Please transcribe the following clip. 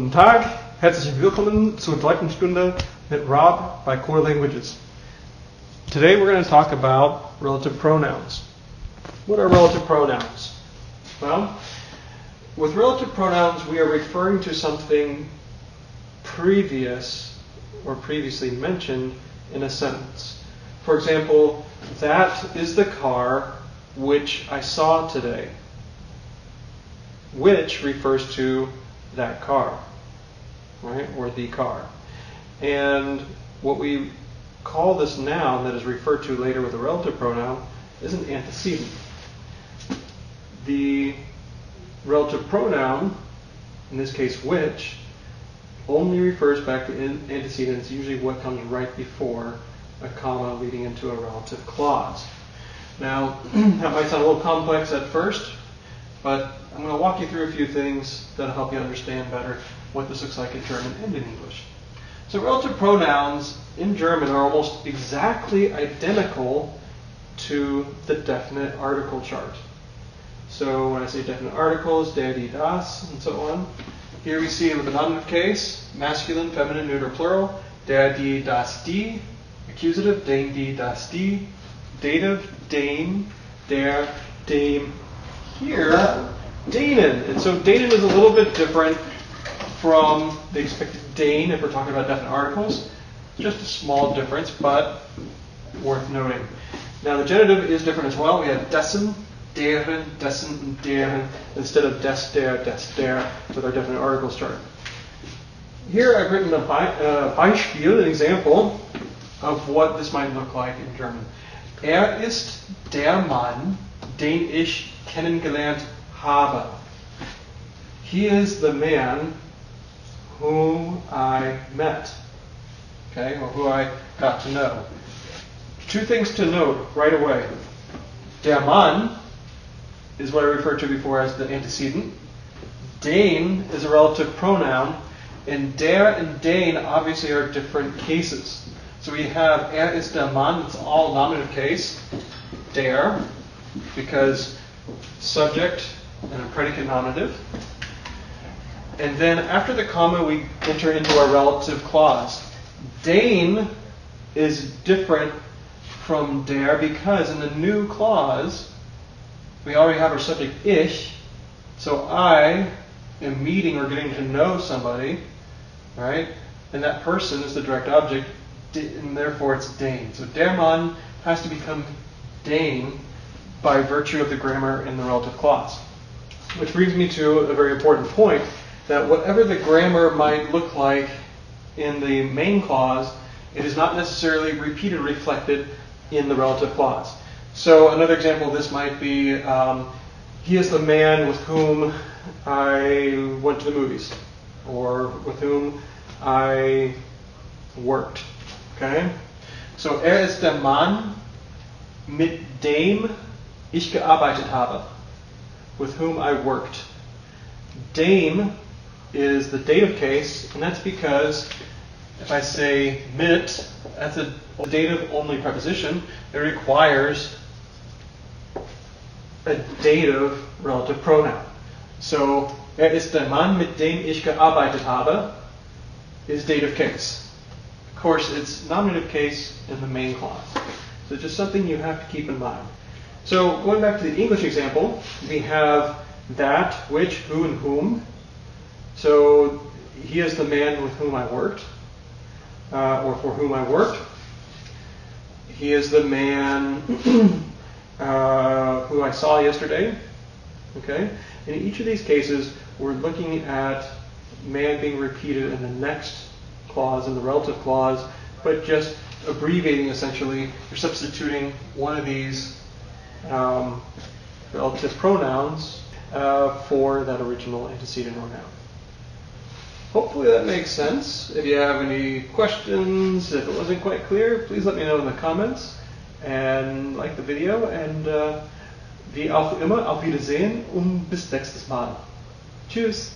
Guten Tag, herzlich willkommen zur Deutsch-Stunde mit Rob by Core Languages. Today we're going to talk about relative pronouns. What are relative pronouns? Well, with relative pronouns we are referring to something previous or previously mentioned in a sentence. For example, that is the car which I saw today. Which refers to that car, right, or the car. And what we call this noun that is referred to later with a relative pronoun is an antecedent. The relative pronoun, in this case which, only refers back to antecedents, usually what comes right before a comma leading into a relative clause. Now, that might sound a little complex at first, but I'm going to walk you through a few things that'll help you understand better what this looks like in German and in English. So relative pronouns in German are almost exactly identical to the definite article chart. So when I say definite articles, der, die, das, and so on, here we see with the nominative case, masculine, feminine, neuter, plural, der, die, das, die, accusative, den, die, das, die, dative, den, der, dem, here, denen. And so denen is a little bit different from the expected den if we're talking about definite articles. Just a small difference, but worth noting. Now the genitive is different as well. We have dessen, deren, dessen, and deren instead of des, der with our definite articles chart. Here I've written a Beispiel, an example of what this might look like in German. Ist der Mann, den ich kennengelernt habe. He is the man whom I met, okay, or who I got to know. Two things to note right away. Der Mann is what I referred to before as the antecedent. Den is a relative pronoun, and der and den obviously are different cases. So we have ist der Mann, it's all nominative case. Der, because subject and a predicate nominative. And then after the comma, we enter into our relative clause. Den is different from der because in the new clause, we already have our subject ich. So I am meeting or getting to know somebody, right? And that person is the direct object, and therefore it's den. So der Mann has to become den by virtue of the grammar in the relative clause. Which brings me to a very important point, that whatever the grammar might look like in the main clause, it is not necessarily repeated or reflected in the relative clause. So another example of this might be, he is the man with whom I went to the movies, or with whom I worked. Okay? So ist der Mann, mit dem ich gearbeitet habe, with whom I worked. Dem is the dative case, and that's because if I say mit, that's a dative only preposition. It requires a dative relative pronoun. So ist der Mann, mit dem ich gearbeitet habe, is dative case. Of course, it's nominative case in the main clause. So just something you have to keep in mind. So going back to the English example, we have that, which, who, and whom. So he is the man with whom I worked, or for whom I worked. He is the man who I saw yesterday. Okay? In each of these cases, we're looking at man being repeated in the next clause, in the relative clause, but just abbreviating essentially, you're substituting one of these relative pronouns for that original antecedent or noun. Hopefully that makes sense. If you have any questions, if it wasn't quite clear, please let me know in the comments and like the video, and wie auch immer, auf Wiedersehen und bis nächstes Mal. Tschüss!